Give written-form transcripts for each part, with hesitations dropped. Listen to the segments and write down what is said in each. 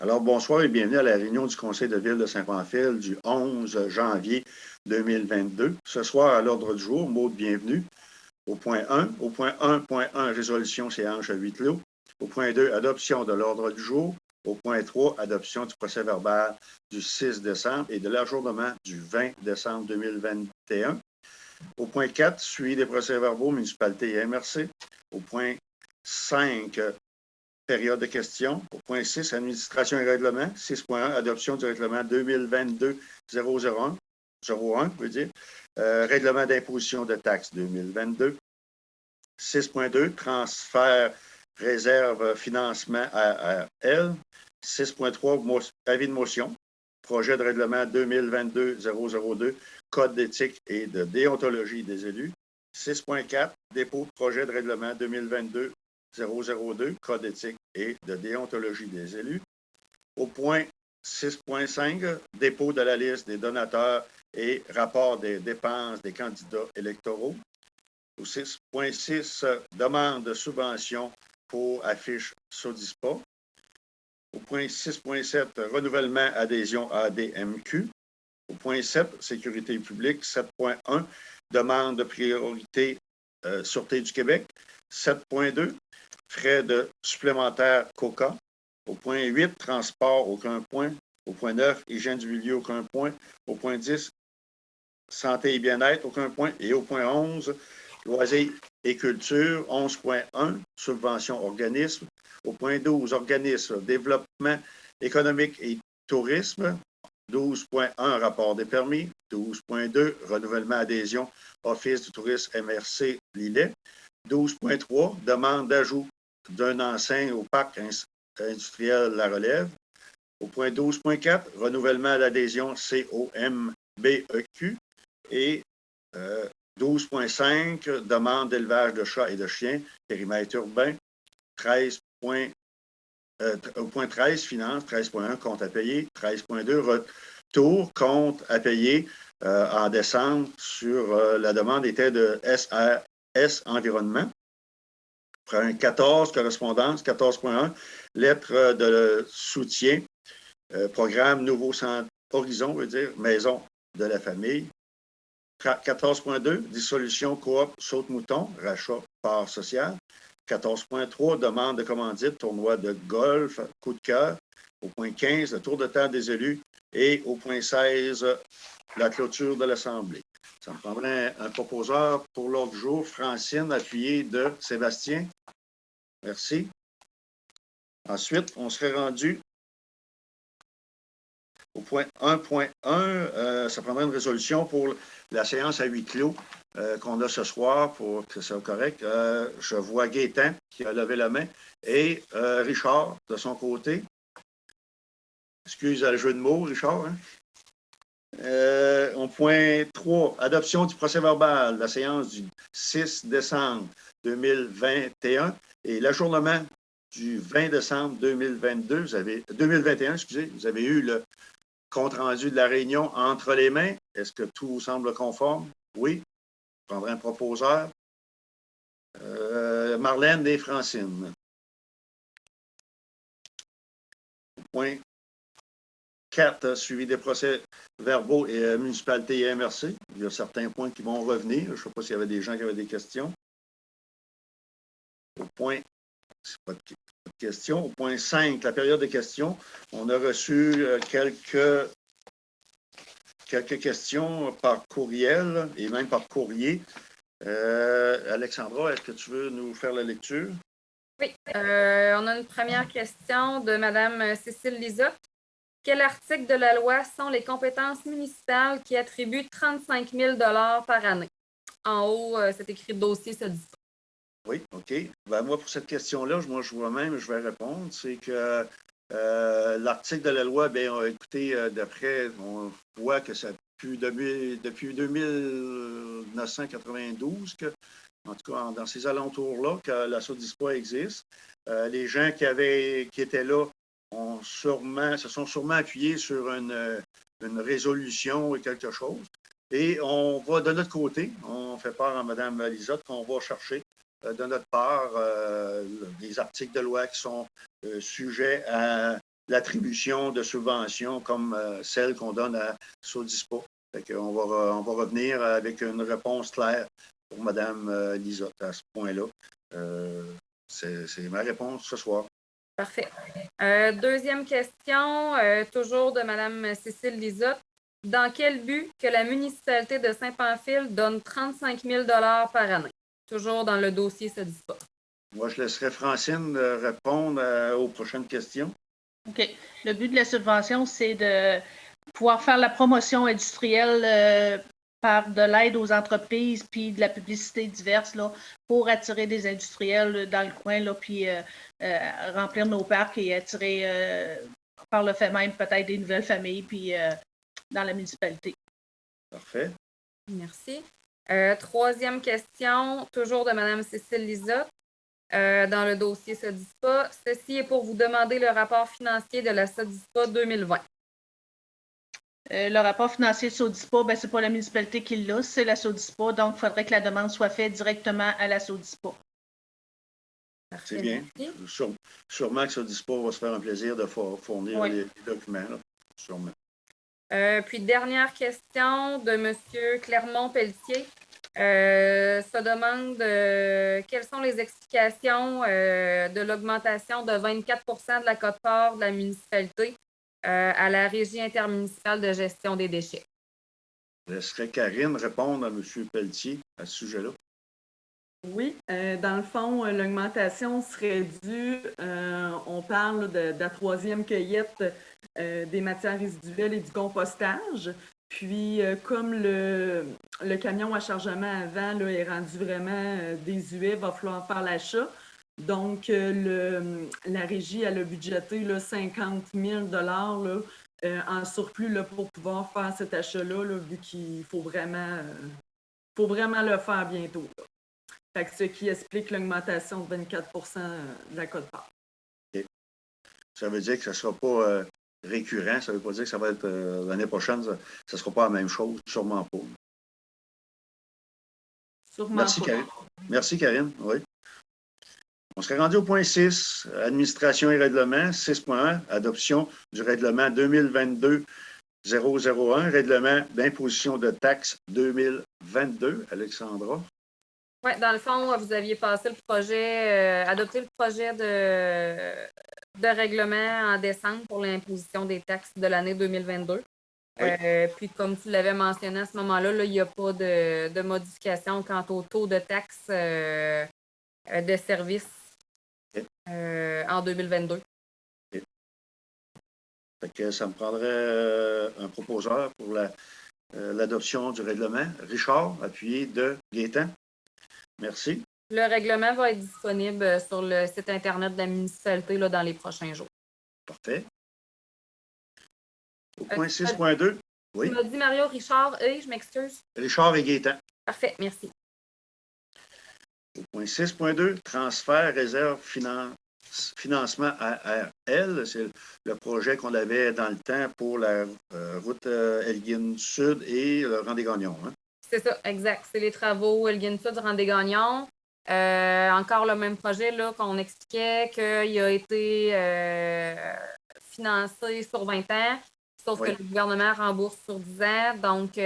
Alors, bonsoir et bienvenue à la réunion du Conseil de ville de Saint-Pamphile du 11 janvier 2022. Ce soir, à l'ordre du jour, mot de bienvenue au point 1. Au point 1.1, résolution séance à huis clos. Au point 2, adoption de l'ordre du jour. Au point 3, adoption du procès verbal du 6 décembre et de l'ajournement du 20 décembre 2021. Au point 4, suivi des procès-verbaux, municipalité et MRC. Au point 5, période de questions. Au point 6, administration et règlement. 6.1, adoption du règlement 2022-001, 01, veut dire. Règlement d'imposition de taxes 2022. 6.2, transfert, réserve, financement ARL. 6.3, avis de motion. Projet de règlement 2022-002, code d'éthique et de déontologie des élus. 6.4, dépôt de projet de règlement 2022-002, code d'éthique et de déontologie des élus. Au point 6.5, dépôt de la liste des donateurs et rapport des dépenses des candidats électoraux. Au 6.6, demande de subvention pour affiches Sodispa. Au point 6.7, renouvellement adhésion ADMQ. Au point 7, sécurité publique. 7.1, demande de priorité Sûreté du Québec. 7.2, frais de supplémentaires COCA. Au point 8, transport, aucun point. Au point 9, hygiène du milieu, aucun point. Au point 10, santé et bien-être, aucun point. Et au point 11, loisirs et culture, 11.1, subvention organisme. Au point 12, organisme, développement économique et tourisme. 12.1, rapport des permis. 12.2, renouvellement adhésion, Office du tourisme MRC Lillet. 12.3, demande d'ajout d'un enseigne au parc industriel La Relève. Au point 12.4, renouvellement d'adhésion COMBEQ. Et 12.5, demande d'élevage de chats et de chiens, périmètre urbain. 13. Au point 13, finance. 13.1, compte à payer. 13.2, retour, compte à payer en décembre sur la demande était de SRS Environnement. 14, correspondance. 14.1, lettre de soutien. Programme Nouveau Centre Horizon, veut dire Maison de la famille. 14.2, dissolution coop Saute-Mouton, rachat part social. 14.3, demande de commandite, tournoi de golf, coup de cœur. Au point 15, le tour de table des élus. Et au point 16, la clôture de l'Assemblée. Ça me prendrait un proposeur pour l'ordre du jour. Francine, appuyée de Sébastien. Merci. Ensuite, on serait rendu au point 1.1, ça prendrait une résolution pour la séance à huis clos qu'on a ce soir pour que ce soit correct. Je vois Gaétan qui a levé la main et Richard de son côté. Excuse le jeu de mots, Richard. Hein? Au point 3, adoption du procès-verbal de la séance du 6 décembre 2021 et l'ajournement du 20 décembre 2022. 2021, excusez, vous avez eu le compte-rendu de la réunion entre les mains. Est-ce que tout semble conforme? Oui. Je prendrai un proposeur. Marlène et Francine. Point 4, suivi des procès-verbaux et municipalité et MRC. Il y a certains points qui vont revenir. Je ne sais pas s'il y avait des gens qui avaient des questions. Au point, c'est pas de questions. Au point 5, la période de questions. On a reçu quelques questions par courriel et même par courrier. Alexandra, est-ce que tu veux nous faire la lecture? Oui. On a une première question de Mme Cécile Lizotte. Quel article de la loi sont les compétences municipales qui attribuent 35 000 par année? En haut, c'est écrit dossier, ça dit ça. Oui, OK. Ben, moi, pour cette question-là, je vais répondre. C'est que l'article de la loi, bien, écoutez, d'après, on voit que ça depuis 1992, en tout cas dans ces alentours-là, que la Sodispa existe. Les gens qui étaient là se sont sûrement appuyés sur une résolution et quelque chose. Et on va, de notre côté, on fait part à Mme Lizotte qu'on va chercher de notre part des articles de loi qui sont sujets à l'attribution de subventions comme celle qu'on donne à Sodispa. On va revenir avec une réponse claire pour Mme Lisotte à ce point-là. C'est ma réponse ce soir. Parfait. Deuxième question, toujours de Mme Cécile Lisotte. Dans quel but que la municipalité de Saint-Pamphile donne 35 000 par année? Toujours dans le dossier Sodispa. Moi, je laisserai Francine répondre aux prochaines questions. OK. Le but de la subvention, c'est de pouvoir faire la promotion industrielle par de l'aide aux entreprises puis de la publicité diverse là, pour attirer des industriels dans le coin, là, puis remplir nos parcs et attirer par le fait même peut-être des nouvelles familles puis dans la municipalité. Parfait. Merci. Troisième question, toujours de Mme Cécile Lisotte. Dans le dossier Sodispa. Ceci est pour vous demander le rapport financier de la Sodispa 2020. Le rapport financier de Sodispa, ce n'est pas la municipalité qui l'a, c'est la Sodispa, donc il faudrait que la demande soit faite directement à la Sodispa. C'est bien. Sûrement que Sodispa va se faire un plaisir de fournir les documents. Là. Sûrement. Puis dernière question de M. Clermont-Pelletier. Se demande quelles sont les explications de l'augmentation de 24 de la quote-part de la municipalité à la Régie intermunicipale de gestion des déchets. Je laisserai Karine répondre à M. Pelletier à ce sujet-là. Oui, dans le fond, l'augmentation serait due, on parle de la troisième cueillette des matières résiduelles et du compostage. Puis, comme le camion à chargement avant là, est rendu vraiment désuet, il va falloir faire l'achat. Donc, la régie elle a budgété là, 50 000 là, en surplus là, pour pouvoir faire cet achat-là, là, vu qu'il faut vraiment le faire bientôt. Là. Fait que ce qui explique l'augmentation de 24 de la quote-part. Okay. Ça veut dire que ça ne sera pas récurrent, ça ne veut pas dire que ça va être l'année prochaine, ça ne sera pas la même chose, sûrement pas. Sûrement Merci, pas. Karine. Merci, Karine. Oui. On serait rendu au point 6, administration et règlement, 6.1, adoption du règlement 2022-001, règlement d'imposition de taxes 2022. Alexandra. Oui, dans le fond, vous aviez passé le projet, adopté le projet de règlement en décembre pour l'imposition des taxes de l'année 2022. Oui. Puis, comme tu l'avais mentionné à ce moment-là, là, il n'y a pas de modification quant au taux de taxes de service en 2022. Okay. Fait que ça me prendrait un proposeur pour l'adoption du règlement. Richard, appuyé de Gaétan. Merci. Le règlement va être disponible sur le site Internet de la municipalité là, dans les prochains jours. Parfait. Au point 6.2. Oui. Tu m'as dit Mario, Richard et je m'excuse. Richard et Gaétan. Parfait, merci. Au point 6.2, transfert, réserve, financement ARL. C'est le projet qu'on avait dans le temps pour la route Elgin Sud et le rang des Gagnons. Hein? C'est ça, exact. C'est les travaux Elgin Sud, rang des Gagnons. Encore le même projet là, qu'on expliquait qu'il a été financé sur 20 ans, sauf que le gouvernement rembourse sur 10 ans. Donc,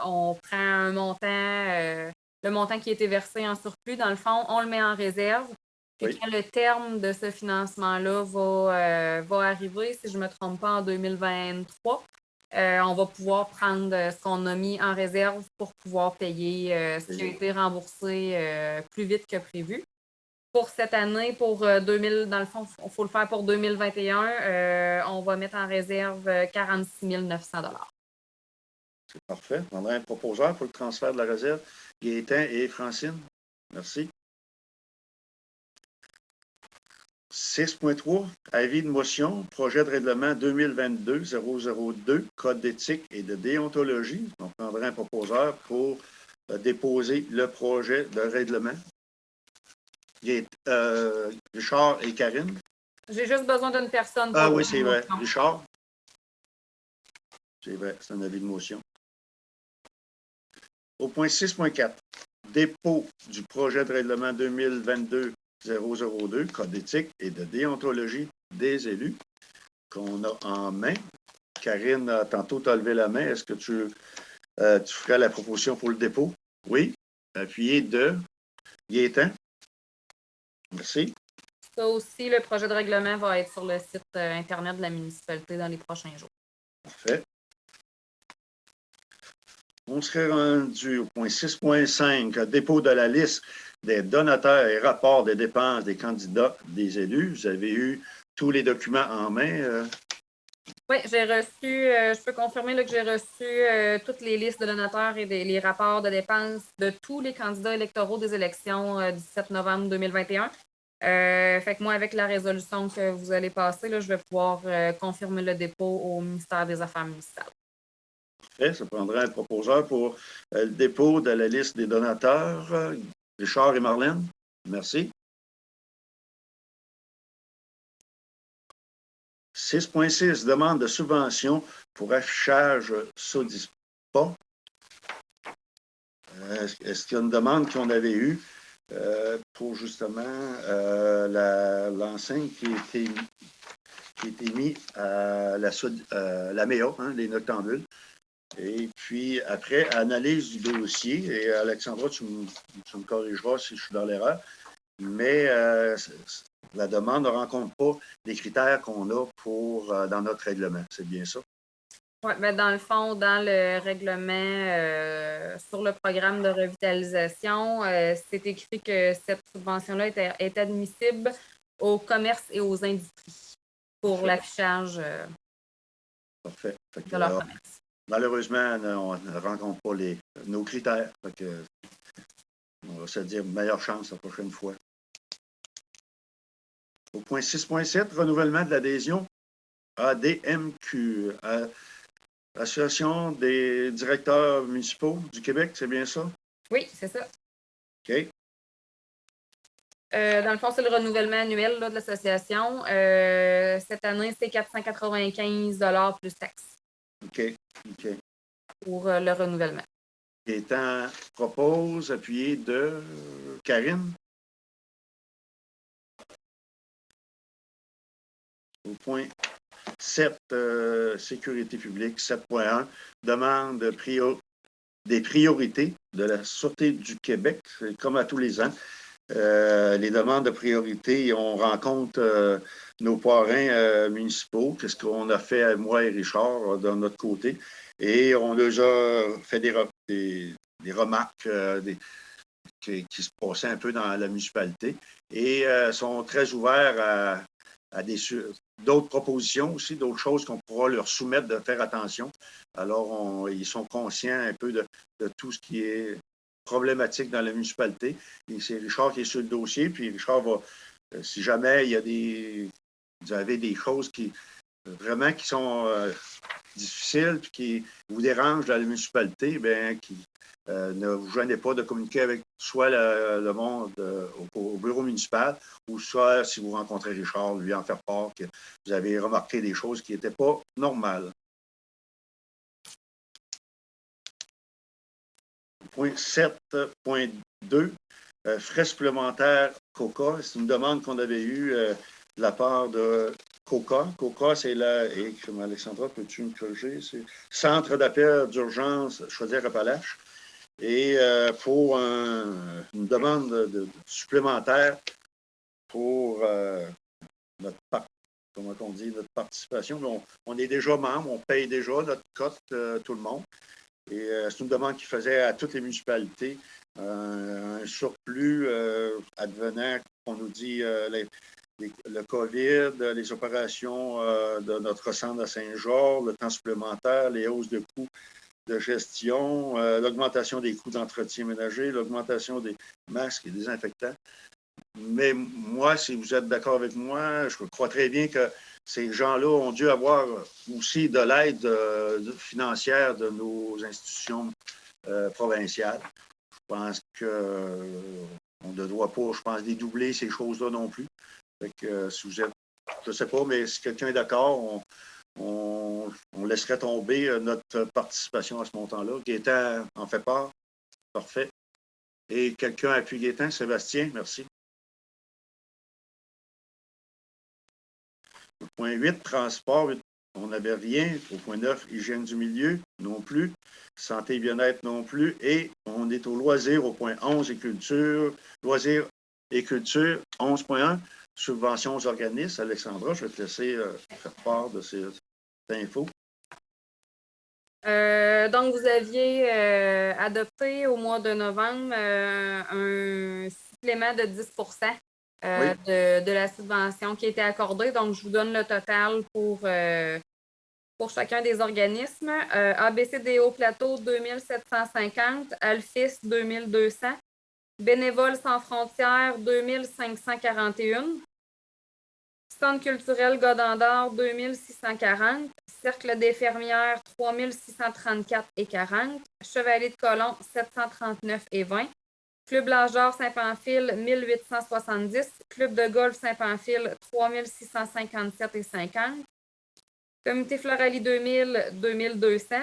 on prend un montant, le montant qui a été versé en surplus, dans le fond, on le met en réserve. Puis quand le terme de ce financement-là va arriver, si je ne me trompe pas, en 2023, on va pouvoir prendre ce qu'on a mis en réserve pour pouvoir payer ce qui a été remboursé plus vite que prévu. Pour cette année, pour 2000, dans le fond, il faut le faire pour 2021, on va mettre en réserve 46 900 $. C'est parfait. On a un proposeur pour le transfert de la réserve. Gaétan et Francine. Merci. 6.3, avis de motion, projet de règlement 2022-002, code d'éthique et de déontologie. On prendrait un proposeur pour déposer le projet de règlement. Richard et Karine. J'ai juste besoin d'une personne. Ah oui, c'est vrai. Richard. C'est vrai, c'est un avis de motion. Au point 6.4, dépôt du projet de règlement 2022-002, code d'éthique et de déontologie des élus qu'on a en main. Karine, tantôt, tu as levé la main. Est-ce que tu ferais la proposition pour le dépôt? Oui. Appuyé de Gaétan. Merci. Ça aussi, le projet de règlement va être sur le site Internet de la municipalité dans les prochains jours. Parfait. On serait rendu au point 6.5, dépôt de la liste des donateurs et rapport des dépenses des candidats des élus. Vous avez eu tous les documents en main. Oui, j'ai reçu, je peux confirmer là, que j'ai reçu toutes les listes de donateurs et les rapports de dépenses de tous les candidats électoraux des élections du 7 novembre 2021. Fait que moi, avec la résolution que vous allez passer, là, je vais pouvoir confirmer le dépôt au ministère des Affaires municipales. Parfait. Ça prendra un proposeur pour le dépôt de la liste des donateurs. Richard et Marlène, merci. 6.6, demande de subvention pour affichage Sodispa. Est-ce qu'il y a une demande qu'on avait eue pour justement l'enseigne qui a été mise à la MEA, hein, les noctambules. Et puis, après, analyse du dossier, et Alexandra, tu me corrigeras si je suis dans l'erreur, mais la demande ne rencontre pas les critères qu'on a dans notre règlement. C'est bien ça? Oui, mais dans le fond, dans le règlement sur le programme de revitalisation, c'est écrit que cette subvention-là est admissible aux commerces et aux industries pour l'affichage Parfait. de leur commerce. Malheureusement, on ne rencontre pas nos critères. On va se dire meilleure chance la prochaine fois. Au point 6.7, renouvellement de l'adhésion ADMQ, Association des directeurs municipaux du Québec, c'est bien ça? Oui, c'est ça. OK. Dans le fond, c'est le renouvellement annuel là, de l'association. Cette année, c'est 495 plus taxes. OK. Pour le renouvellement. Gaétan propose, appuyé de Karine. Au point 7, sécurité publique, 7.1, demande des priorités de la Sûreté du Québec, comme à tous les ans. Les demandes de priorité, on rencontre nos parrains municipaux, qu'est-ce qu'on a fait, moi et Richard, de notre côté, et on a déjà fait des remarques qui se passaient un peu dans la municipalité, et sont très ouverts à d'autres propositions aussi, d'autres choses qu'on pourra leur soumettre de faire attention. Alors, ils sont conscients un peu de tout ce qui est problématique dans la municipalité. Et c'est Richard qui est sur le dossier. Puis Richard va, si jamais vous avez des choses qui sont difficiles puis qui vous dérangent dans la municipalité, bien, ne vous gênez pas de communiquer avec soit le monde au bureau municipal ou soit, si vous rencontrez Richard, lui en faire part que vous avez remarqué des choses qui n'étaient pas normales. Point 7.2, frais supplémentaires COCA. C'est une demande qu'on avait eue de la part de COCA. COCA, c'est et Alexandra, peux-tu me corriger? C'est Centre d'appel d'urgence Chaudière-Appalaches. Et pour une demande supplémentaire pour notre participation. On est déjà membre, on paye déjà notre cote, tout le monde. Et c'est une demande qui faisait à toutes les municipalités un surplus advenant, on nous dit, le COVID, les opérations de notre centre à Saint-Georges, le temps supplémentaire, les hausses de coûts de gestion, l'augmentation des coûts d'entretien ménager, l'augmentation des masques et désinfectants. Mais moi, si vous êtes d'accord avec moi, je crois très bien que ces gens-là ont dû avoir aussi de l'aide financière de nos institutions provinciales. Je pense qu'on ne doit pas, je pense, dédoubler ces choses-là non plus. Fait que, si vous êtes, je ne sais pas, mais si quelqu'un est d'accord, on laisserait tomber notre participation à ce montant-là. Gaétan en fait part. Parfait. Et quelqu'un appuie Gaétan? Sébastien, merci. Au point 8, transport, on n'avait rien. Au point 9, hygiène du milieu, non plus. Santé et bien-être, non plus. Et on est au loisir, au point 11, et culture. Loisirs et culture, 11.1. Subventions aux organismes. Alexandra, je vais te laisser faire part de ces infos. Donc, vous aviez adopté au mois de novembre un supplément de 10 Oui. de la subvention qui a été accordée. Donc, je vous donne le total pour chacun des organismes. ABCDO Plateau, 2750, Alphys, 2200, Bénévoles sans frontières, 2541, Centre culturel Godendor, 2640, Cercle des fermières, 3634 et 40, Chevalier de Colomb, 739 et 20, Club L'Âge Saint-Pamphile, 1870, Club de golf Saint-Pamphile, 3657 et 50, Comité Floralie 2000, 2200,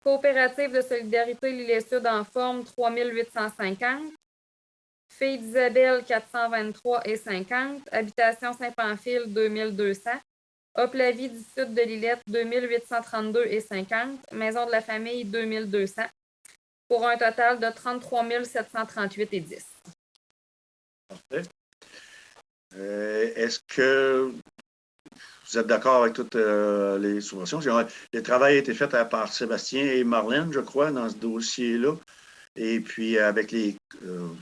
Coopérative de solidarité L'Île-et-Sud en forme, 3850, Filles d'Isabelle, 423 et 50, Habitation Saint-Pamphile, 2200, Hop la vie du sud de Lillette, 2832 et 50, Maison de la famille, 2200, pour un total de 33 738 et 10. Parfait. Est-ce que vous êtes d'accord avec toutes les subventions? Le travail a été fait par Sébastien et Marlène, je crois, dans ce dossier-là. Et puis, avec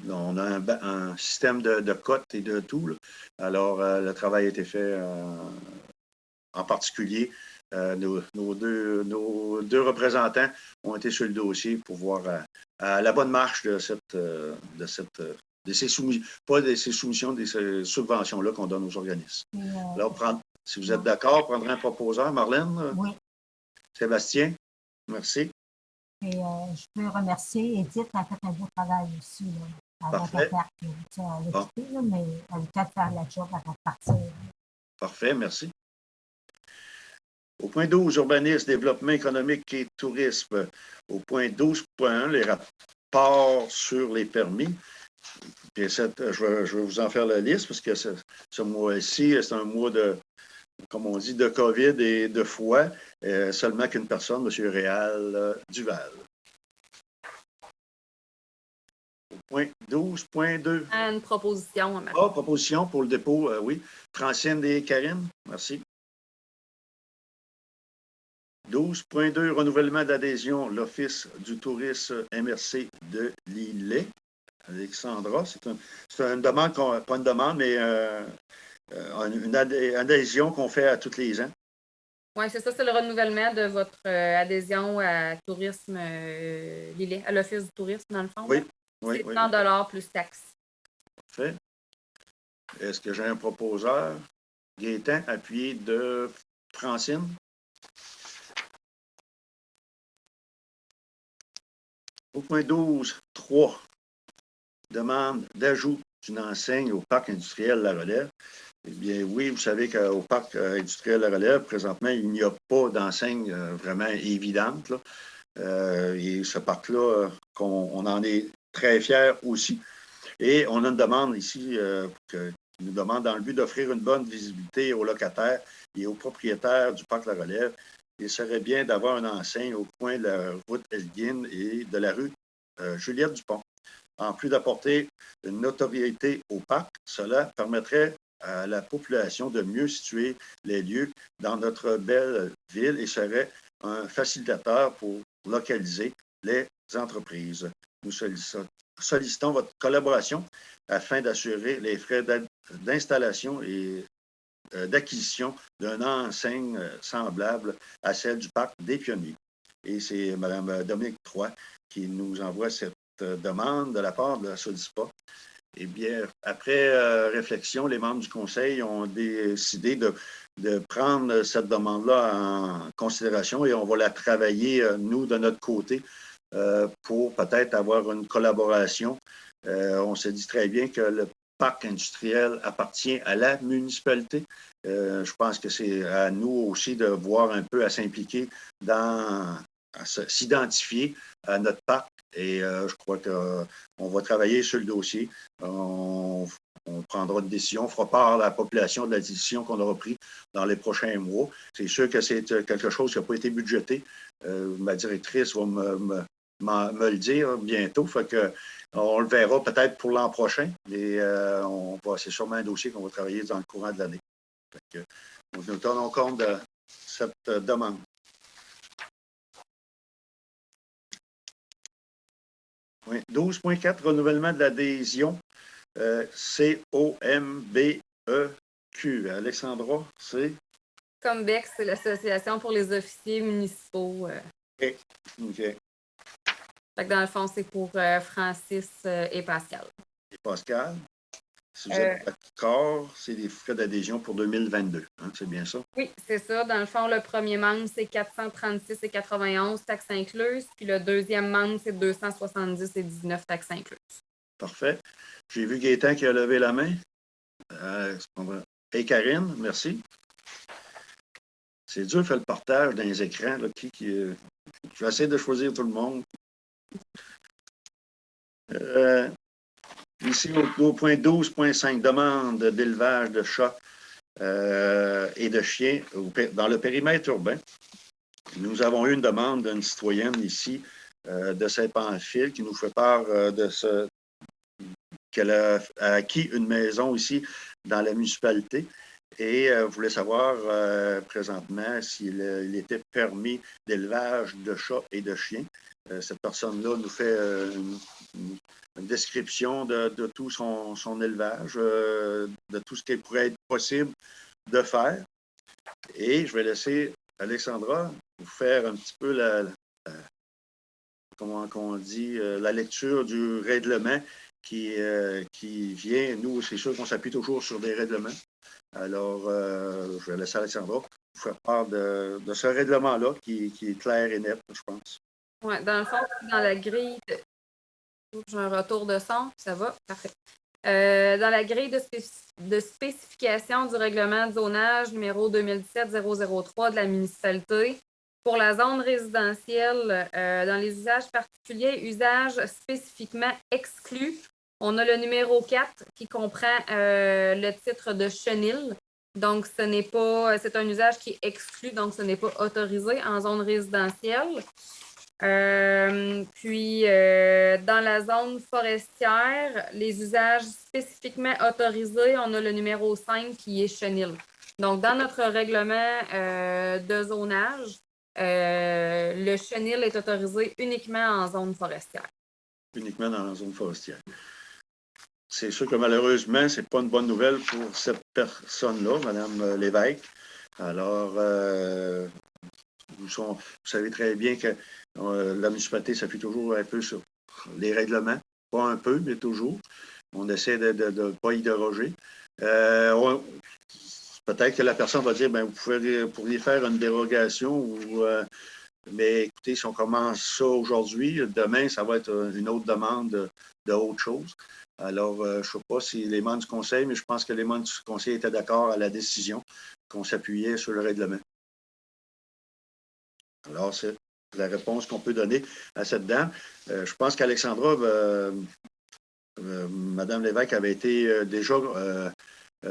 on a un système de cotes et de tout. Là. Alors, le travail a été fait en particulier. Nos deux représentants ont été sur le dossier pour voir la bonne marche de ces soumissions, pas de ces soumissions, des subventions-là qu'on donne aux organismes. Alors, si vous êtes d'accord, prendrez un proposeur. Marlène? Oui. Sébastien? Merci. Et je peux remercier Edith, elle a fait un beau travail aussi. Là, avec Parfait. la carte, elle a quitté, là, mais elle a peut-être faire la job avant de partir. Parfait, merci. Au point 12, urbanisme, développement économique et tourisme. Au point 12.1, les rapports sur les permis. Puis je vais vous en faire la liste parce que ce mois-ci, c'est un mois de, comme on dit, de COVID et de foi. Seulement qu'une personne, M. Réal Duval. Au point 12.2. Une proposition. Proposition pour le dépôt, oui. Francine et Karine, merci. 12.2, renouvellement d'adhésion, l'Office du tourisme MRC de Lillet. Alexandra, c'est une demande, pas une demande, mais une adhésion qu'on fait à tous les ans. Oui, c'est ça, c'est le renouvellement de votre adhésion à Tourisme Lillet, à l'Office du tourisme, dans le fond. Oui. C'est 100 plus taxes. Parfait. Est-ce que j'ai un proposeur? Gaétan, appuyé de Francine. Au point 12.3, demande d'ajout d'une enseigne au parc industriel La Relève. Eh bien, oui, vous savez qu'au parc industriel La Relève, présentement, il n'y a pas d'enseigne vraiment évidente. Là. Et ce parc-là, on en est très fiers aussi. Et on a une demande ici qui nous demande dans le but d'offrir une bonne visibilité aux locataires et aux propriétaires du parc La Relève. Il serait bien d'avoir une enseigne au coin de la route Elgin et de la rue Juliette Dupont. En plus d'apporter une notoriété au parc, cela permettrait à la population de mieux situer les lieux dans notre belle ville et serait un facilitateur pour localiser les entreprises. Nous sollicitons votre collaboration afin d'assurer les frais d'installation et d'acquisition d'une enseigne semblable à celle du parc des Pionniers. Et c'est Mme Dominique Troy qui nous envoie cette demande de la part de la SODISPA. Eh bien, après réflexion, les membres du Conseil ont décidé de prendre cette demande-là en considération et on va la travailler, nous, de notre côté, pour peut-être avoir une collaboration. On se dit très bien que le parc industriel appartient à la municipalité. Je pense que c'est à nous aussi de voir un peu à s'impliquer à s'identifier à notre parc. Et je crois qu'on va travailler sur le dossier. On on prendra une décision, on fera part à la population de la décision qu'on aura prise dans les prochains mois. C'est sûr que c'est quelque chose qui n'a pas été budgété. Ma directrice va me le dire bientôt. Fait que, on le verra peut-être pour l'an prochain, mais c'est sûrement un dossier qu'on va travailler dans le courant de l'année. Nous tenons compte de cette demande. Oui. 12.4, renouvellement de l'adhésion COMBEQ. Alexandra, c'est? COMBEQ, c'est l'Association pour les officiers municipaux. OK. Fait que dans le fond, c'est pour Francis et Pascal. Et Pascal, si vous êtes d'accord, c'est des frais d'adhésion pour 2022. Hein, c'est bien ça? Oui, c'est ça. Dans le fond, le premier membre, c'est 436,91 taxes incluses. Puis le deuxième membre, c'est 270,19 taxes incluses. Parfait. J'ai vu Gaétan qui a levé la main. Et Karine, merci. C'est dur de faire le partage dans les écrans. Là, je vais essayer de choisir tout le monde. Ici, au point 12.5, demande d'élevage de chats et de chiens dans le périmètre urbain. Nous avons eu une demande d'une citoyenne ici de Saint-Pamphile qui nous fait part qu'elle a acquis une maison ici dans la municipalité et voulait savoir présentement s'il était permis d'élevage de chats et de chiens. Cette personne-là nous fait une description de tout son élevage, de tout ce qui pourrait être possible de faire. Et je vais laisser Alexandra vous faire un petit peu comment on dit, la lecture du règlement qui vient. Nous, c'est sûr qu'on s'appuie toujours sur des règlements. Alors, je vais laisser Alexandra vous faire part de ce règlement-là qui est clair et net, je pense. Oui, dans le fond, dans la grille, j'ai un retour de son, ça va? Parfait. Dans la grille de spécification du règlement de zonage numéro 2017-003 de la municipalité, pour la zone résidentielle, dans les usages particuliers, usages spécifiquement exclus, on a le numéro 4 qui comprend le titre de chenil. Donc, c'est un usage qui est exclu, donc ce n'est pas autorisé en zone résidentielle. Puis, dans la zone forestière, les usages spécifiquement autorisés, on a le numéro 5 qui est chenil. Donc, dans notre règlement de zonage, le chenil est autorisé uniquement en zone forestière. Uniquement dans la zone forestière. C'est sûr que malheureusement, ce n'est pas une bonne nouvelle pour cette personne-là, Mme Lévesque. Alors, vous savez très bien que la municipalité s'appuie toujours un peu sur les règlements. Pas un peu, mais toujours. On essaie de ne pas y déroger. Peut-être que la personne va dire, vous pourriez faire une dérogation mais écoutez, si on commence ça aujourd'hui, demain, ça va être une autre demande de autre chose. Alors, je ne sais pas si les membres du conseil, mais je pense que les membres du conseil étaient d'accord à la décision qu'on s'appuyait sur le règlement. Alors, c'est la réponse qu'on peut donner à cette dame. Je pense qu'Alexandra, Mme Lévesque avait été déjà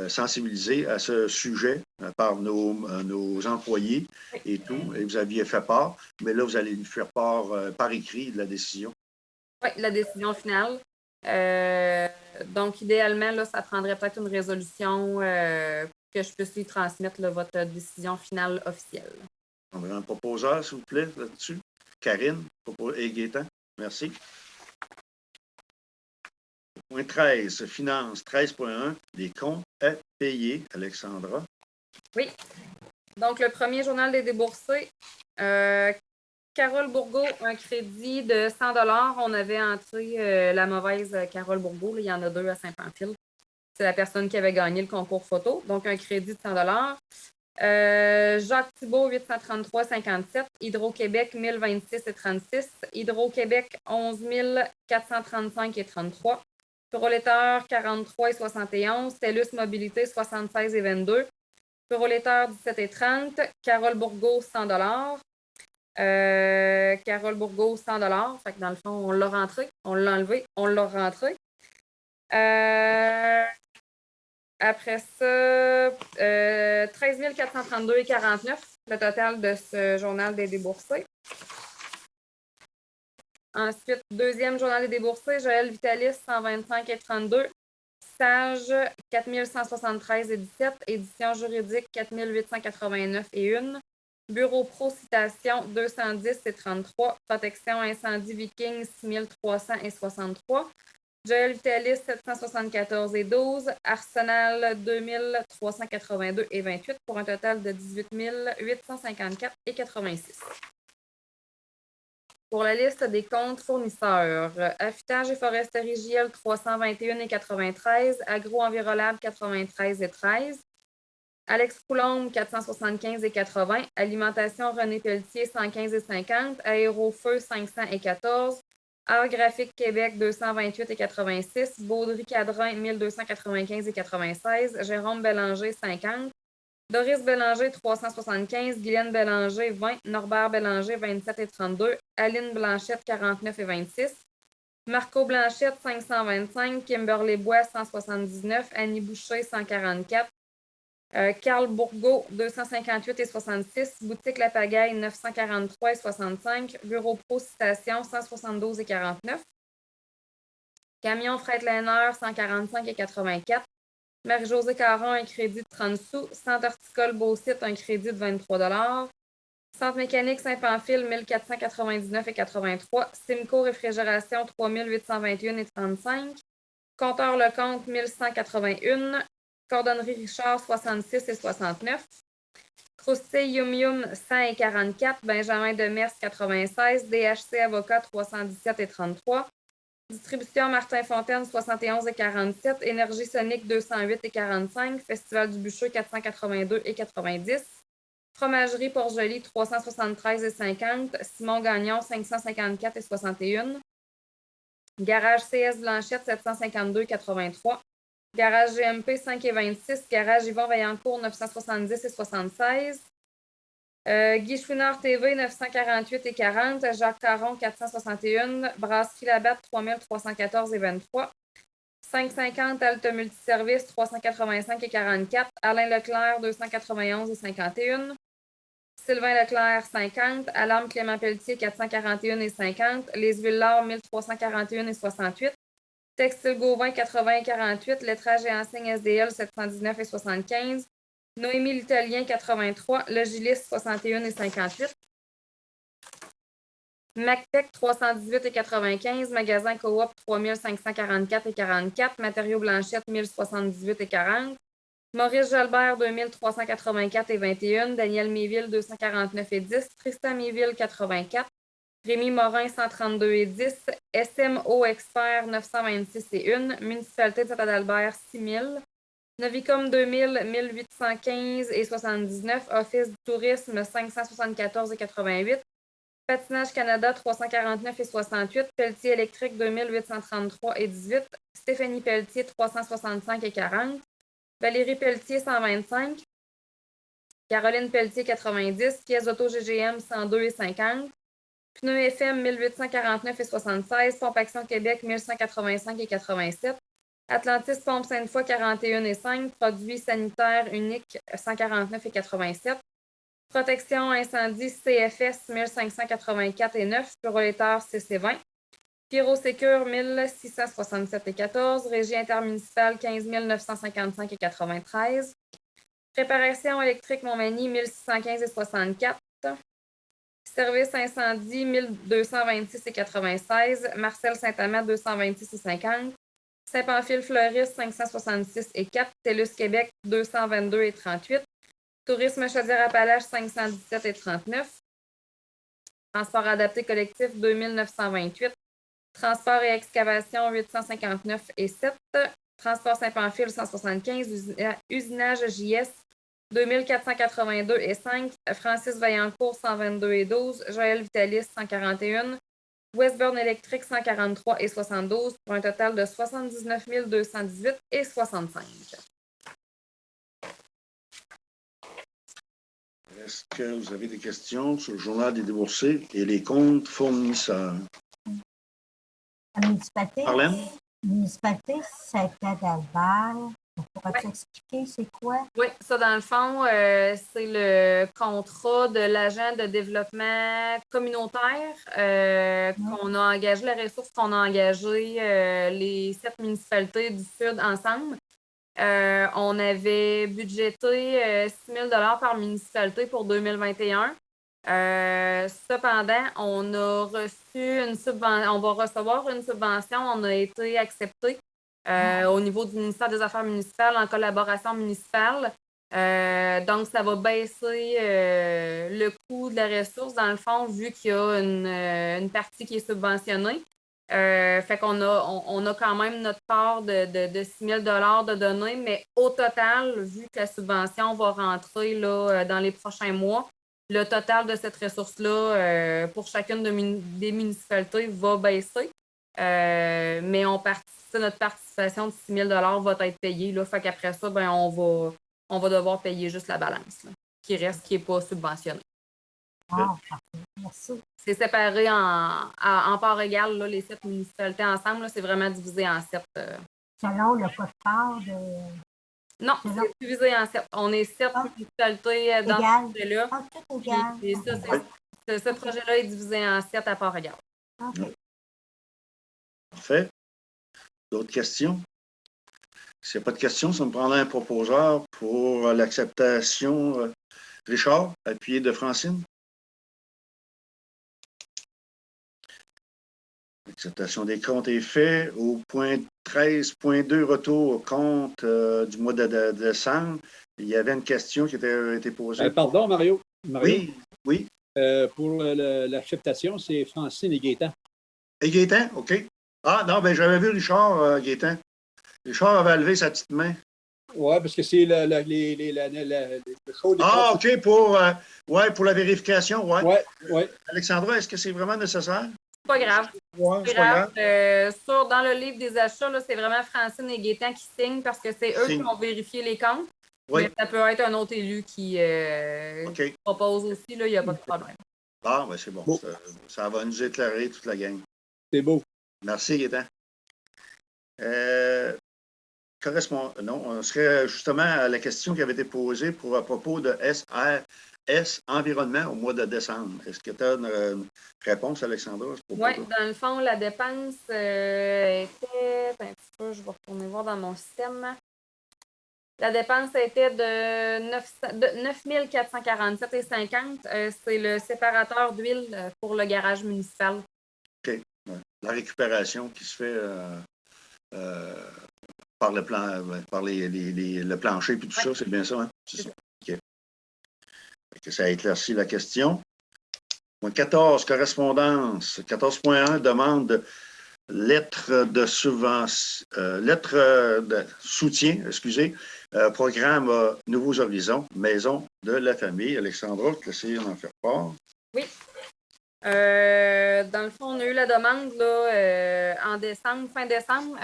sensibilisée à ce sujet par nos employés et tout, et vous aviez fait part, mais là, vous allez lui faire part par écrit de la décision. Oui, la décision finale. Donc, idéalement, là, ça prendrait peut-être une résolution que je puisse lui transmettre votre décision finale officielle. On va un proposeur, s'il vous plaît, là-dessus. Karine et Gaétan. Merci. Point 13, finance 13.1, les comptes à payer. Alexandra. Oui. Donc, le premier journal des déboursés. Carole Bourgault, un crédit de 100 $. On avait entré la mauvaise Carole Bourgault. Là, il y en a deux à Saint-Pamphile. C'est la personne qui avait gagné le concours photo. Donc, un crédit de 100 $. Jacques Thibault, 833,57. Hydro-Québec, 1026,36. Hydro-Québec, 11 435,33. Prolétaire, 43,71. TELUS Mobilité, 76,22. Prolétaire, 17,30. Carole Bourgault, 100 $. Carole Bourgault, 100 $. Fait que dans le fond, on l'a rentré. On l'a enlevé. On l'a rentré. Après ça, 13 432,49, le total de ce journal des déboursés. Ensuite, deuxième journal des déboursés, Joël Vitalis, 125,32. Sage, 4173,17. Édition juridique, 4889,1. Bureau Pro Citation, 210,33. Protection incendie Viking, 6300,63. Joël Vitalis, 774,12. Arsenal, 2382,28 pour un total de 18 854,86. Pour la liste des comptes fournisseurs, affûtage et foresterie JL 321,93, agro-environnable 93,13, Alex Coulombe 475,80, alimentation René Pelletier 115,50, aérofeu 500,14, Art graphique Québec 228,86, Baudry Cadrin 1295,96, Jérôme Bélanger 50, Doris Bélanger, 375, Guylaine Bélanger, 20, Norbert Bélanger, 27,32, Aline Blanchette, 49,26, Marco Blanchette, 525, Kimberly Bois, 179, Annie Boucher, 144, Carl Bourgault, 258,66, Boutique La Pagaille, 943,65, Bureau Pro Citation, 172,49, Camion Fret Liner, 145,84, Marie-Josée Caron, un crédit de 30 sous. Centre horticole Beausite, un crédit de 23 Centre mécanique Saint-Pamphile, 1499,83 Simco Réfrigération, 3821,35 Compteur Lecomte, 1181 Cordonnerie Richard, 66,69 Croustille Yum Yum, 100,44 Benjamin Demers, 96 DHC Avocat, 317,33 Distribution Martin Fontaine, 71,47 Énergie Sonique, 208,45 Festival du Bûcheux, 482,90 Fromagerie Port-Joli, 373,50 Simon Gagnon, 554,61 Garage CS Blanchette, 752,83 Garage GMP, 5,26 Garage Yvon Vaillancourt, 970,76 Guy Chouinard TV, 948,40 Jacques Caron, 461 Brasserie Labatte, 3314,23 550 Alte Multiservice, 385,44 Alain Leclerc, 291,51 Sylvain Leclerc, 50 Alarme Clément Pelletier, 441,50 Les Huiles L'Or, 1341,68 Textile Gauvin, 80,48 Lettrage et enseigne SDL, 719,75 Noémie l'Italien, 83 Le Giliste, 61,58 MacPec, 318,95 Magasin Coop, 3544,44 Matériaux Blanchette, 1078,40 Maurice Jalbert, 2384,21 Daniel Méville, 249,10 Tristan Méville, 84 Rémi Morin, 132,10 SMO Expert, 926,1 Municipalité de Saint-Adalbert, 6000 Novicom 2000, 1815,79 Office du tourisme, 574,88 Patinage Canada, 349,68 Pelletier électrique, 2833,18 Stéphanie Pelletier, 365,40 Valérie Pelletier, 125 Caroline Pelletier, 90 Pièces auto GGM, 102,50 Pneus FM, 1849,76 Pompe Action Québec, 1185,87 Atlantis Pompe Sainte-Foy, 41,5 Produits sanitaires uniques, 149,87 Protection incendie CFS, 1584,9 Pyroléteur CC20 Pyrosécure, 1667,14 Régie intermunicipale, 15 955,93 Préparation électrique Montmagny, 1615,64 Service incendie, 1226,96 Marcel Saint-Amand, 226,50 Saint-Pamphile Fleuriste, 566,4 TELUS Québec, 222,38 Tourisme Chaudière-Appalaches, 517,39 Transport adapté collectif, 2928 Transport et excavation, 859,7 Transport Saint-Pamphile, 175 Usinage JS, 2482,5 Francis Vaillancourt, 122,12 Joël Vitalis, 141 Westburn électrique, 143,72 pour un total de 79 218,65 Est-ce que vous avez des questions sur le journal des déboursés et les comptes fournisseurs? La municipalité, Marlène? municipalité Saint-Adalbert, Pourrais-tu expliquer c'est quoi? Oui, ça, dans le fond, c'est le contrat de l'agent de développement communautaire qu'on a engagé, la ressource qu'on a engagée, les 7 municipalités du Sud ensemble. On avait budgété 6 000 par municipalité pour 2021. Cependant, on a reçu une subvention, on va recevoir une subvention, on a été accepté au niveau du ministère des Affaires municipales en collaboration municipale. Donc, ça va baisser le coût de la ressource, dans le fond, vu qu'il y a une partie qui est subventionnée. Fait qu'on a quand même notre part de 6 000 de données, mais au total, vu que la subvention va rentrer là, dans les prochains mois, le total de cette ressource-là pour chacune des municipalités va baisser. Mais notre participation de 6 000 va être payée. Là, fait qu'après ça, ben, on va devoir payer juste la balance là, qui n'est pas subventionnée. Ah, parfait. Merci. C'est séparé en parts égales, là, les 7 municipalités ensemble. Là, c'est vraiment divisé en 7. Selon le code-part de... Non, c'est divisé en 7. On est 7 municipalités dans ce projet-là. Ah, tout égal. Et ça, ce projet-là est divisé en 7 à parts égales. OK. Parfait. D'autres questions? S'il n'y a pas de questions, ça me prendrait un proposeur pour l'acceptation. Richard, appuyé de Francine. L'acceptation des comptes est faite. Au point 13.2, retour au compte du mois de décembre, il y avait une question qui était été posée. Pardon, Mario. Oui, oui. Pour l'acceptation, c'est Francine et Gaétan. Et Gaétan, OK. Ah, non, ben j'avais vu Richard, Gaétan. Richard avait levé sa petite main. Oui, parce que c'est le show des OK, pour la vérification, oui. Oui, oui. Alexandra, est-ce que c'est vraiment nécessaire? Pas grave. Oui, C'est pas grave. Dans le livre des achats, là, c'est vraiment Francine et Gaétan qui signent parce que c'est eux qui ont vérifié les comptes. Oui. Mais ça peut être un autre élu qui propose aussi, il n'y a pas de problème. Ah, ben c'est bon. Ça va nous éclairer toute la gang. C'est beau. Merci, Gaétan. Non, on serait justement à la question qui avait été posée à propos de SRS Environnement au mois de décembre. Est-ce que tu as une réponse, Alexandra? Oui, dans le fond, la dépense était... Un petit peu, je vais retourner voir dans mon système. La dépense était de 9 447,50. C'est le séparateur d'huile pour le garage municipal. OK. Ouais. La récupération qui se fait par le plancher et tout ça, c'est bien ça, hein? C'est ça. OK. Ça a éclairci la question. Point 14, correspondance. 14.1, demande de lettre de subvention, lettre de soutien, programme Nouveaux Horizons, Maison de la Famille. Alexandra, essayez d'en faire part. Oui. Dans le fond, on a eu la demande là, en décembre, fin décembre.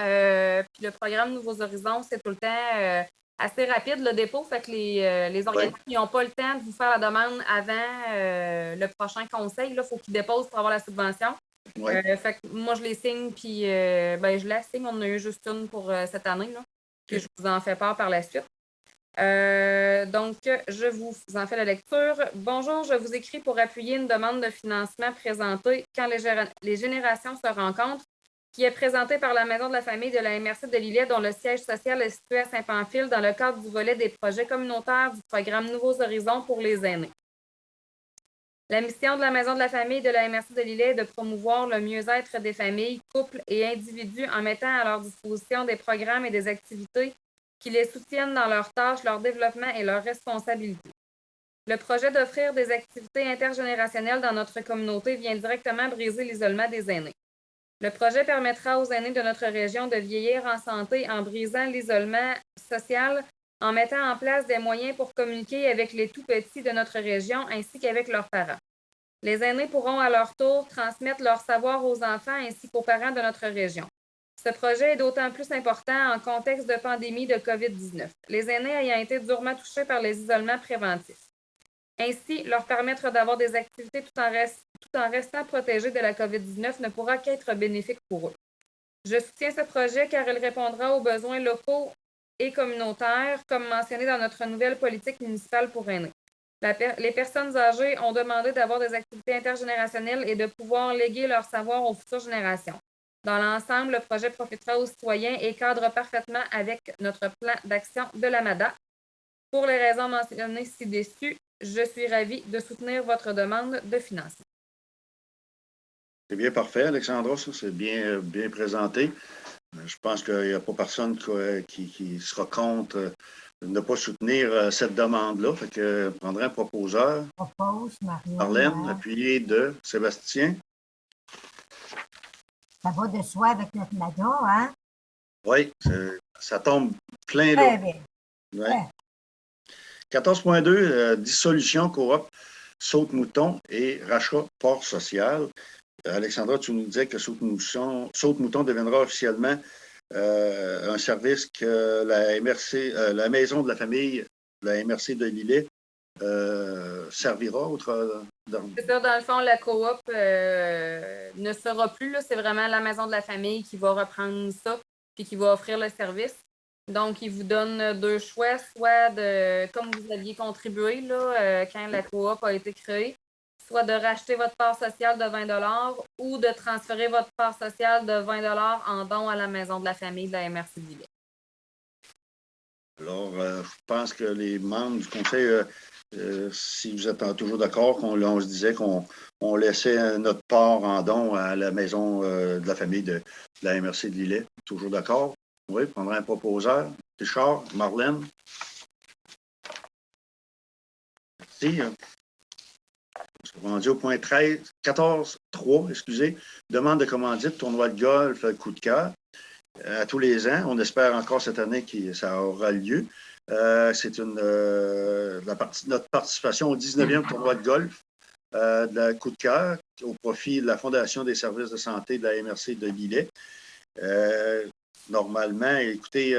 Puis le programme Nouveaux Horizons, c'est tout le temps assez rapide, le dépôt. Fait que les organismes n'ont pas le temps de vous faire la demande avant le prochain conseil. Il faut qu'ils déposent pour avoir la subvention. Ouais. Fait que moi, je les signe, puis je la signe. On en a eu juste une pour cette année, là, que je vous en fais part par la suite. Donc, je vous en fais la lecture. Bonjour, je vous écris pour appuyer une demande de financement présentée quand les générations se rencontrent, qui est présentée par la Maison de la Famille de la MRC de Lillet, dont le siège social est situé à Saint-Pamphile dans le cadre du volet des projets communautaires du programme Nouveaux Horizons pour les aînés. La mission de la Maison de la Famille de la MRC de Lillet est de promouvoir le mieux-être des familles, couples et individus en mettant à leur disposition des programmes et des activités qui les soutiennent dans leurs tâches, leur développement et leurs responsabilités. Le projet d'offrir des activités intergénérationnelles dans notre communauté vient directement briser l'isolement des aînés. Le projet permettra aux aînés de notre région de vieillir en santé en brisant l'isolement social, en mettant en place des moyens pour communiquer avec les tout-petits de notre région ainsi qu'avec leurs parents. Les aînés pourront à leur tour transmettre leur savoir aux enfants ainsi qu'aux parents de notre région. Ce projet est d'autant plus important en contexte de pandémie de COVID-19, les aînés ayant été durement touchés par les isolements préventifs. Ainsi, leur permettre d'avoir des activités tout en restant protégés de la COVID-19 ne pourra qu'être bénéfique pour eux. Je soutiens ce projet car il répondra aux besoins locaux et communautaires, comme mentionné dans notre nouvelle politique municipale pour aînés. Les personnes âgées ont demandé d'avoir des activités intergénérationnelles et de pouvoir léguer leur savoir aux futures générations. Dans l'ensemble, le projet profitera aux citoyens et cadre parfaitement avec notre plan d'action de l'AMADA. Pour les raisons mentionnées ci-dessus, je suis ravie de soutenir votre demande de financement. C'est bien parfait, Alexandra, ça, c'est bien, bien présenté. Je pense qu'il n'y a pas personne qui sera contre de ne pas soutenir cette demande-là. Fait que je prendrai un proposeur. Propose, Marlène, appuyé de Sébastien. Ça va de soi avec notre MADA, hein? Oui, ça tombe plein Très d'eau. bien. Ouais. Ouais. 14.2, dissolution, coop, saute-mouton et rachat port social. Alexandra, tu nous disais que Saute-Mouton deviendra officiellement un service que la MRC, la Maison de la Famille, la MRC de Lillet, servira. C'est ça, dans le fond, la coop ne sera plus. Là, c'est vraiment la Maison de la Famille qui va reprendre ça et qui va offrir le service. Donc, il vous donne deux choix, soit de, comme vous aviez contribué là, quand la coop a été créée, soit de racheter votre part sociale de 20 $ ou de transférer votre part sociale de 20 $ en don à la Maison de la Famille de la MRC de Lillet. Alors, je pense que les membres du conseil, si vous êtes toujours d'accord, on se disait qu'on laissait notre part en don à la Maison de la Famille de la MRC de Lillet. Toujours d'accord? Oui, prendra un proposeur. Richard, Marlène. Merci. On est rendu au point 14.3, excusez. Demande de commandite, tournoi de golf, coup de cœur. À tous les ans. On espère encore cette année que ça aura lieu. C'est notre participation au 19e tournoi de golf de la coup de cœur au profit de la Fondation des services de santé de la MRC de Lillet. Normalement, écoutez,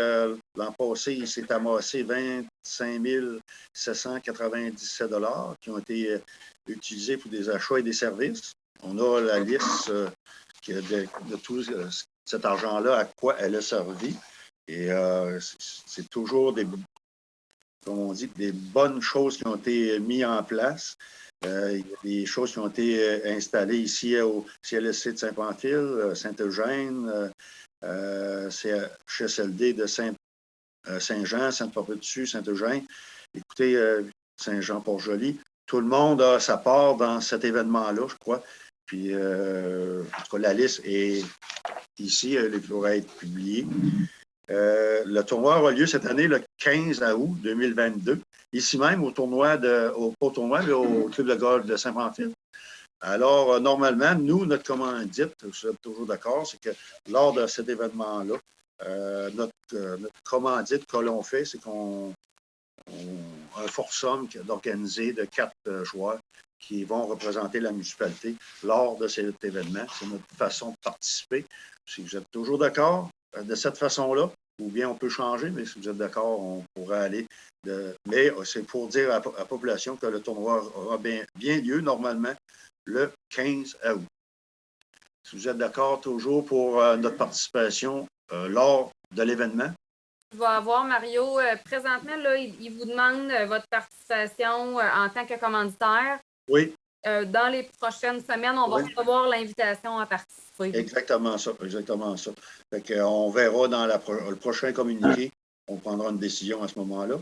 l'an passé, il s'est amassé 25 797 $ qui ont été utilisés pour des achats et des services. On a la liste de tout cet argent-là, à quoi elle a servi. Et c'est toujours comme on dit, des bonnes choses qui ont été mises en place. Il y a des choses qui ont été installées ici au CLSC de Saint-Pamphile, Saint-Eugène, CHSLD de Saint-Jean, Sainte-Papie-Dessus, Saint-Eugène. Écoutez, Saint-Jean-Port-Joli. Tout le monde a sa part dans cet événement-là, je crois. Puis, en tout cas, la liste est ici, elle pourrait être publiée. Le tournoi aura lieu cette année, le 15 août 2022, ici même au tournoi, au tournoi, mais au club de golf de Saint-Pamphile. Alors, normalement, nous, notre commandite, vous êtes toujours d'accord, c'est que lors de cet événement-là, notre commandite que l'on fait, c'est qu'on a un foursomme d'organiser de 4 joueurs qui vont représenter la municipalité lors de cet événement. C'est notre façon de participer. Si vous êtes toujours d'accord de cette façon-là, ou bien on peut changer, mais si vous êtes d'accord, on pourrait aller. Mais c'est pour dire à la population que le tournoi aura bien lieu normalement le 15 août. Si vous êtes d'accord toujours pour notre participation lors de l'événement. Je vais avoir, Mario, présentement, là, il vous demande votre participation en tant que commanditaire. Oui. Dans les prochaines semaines, on va recevoir l'invitation à participer. Exactement ça, exactement ça. Fait qu'on verra dans le prochain communiqué, on prendra une décision à ce moment-là.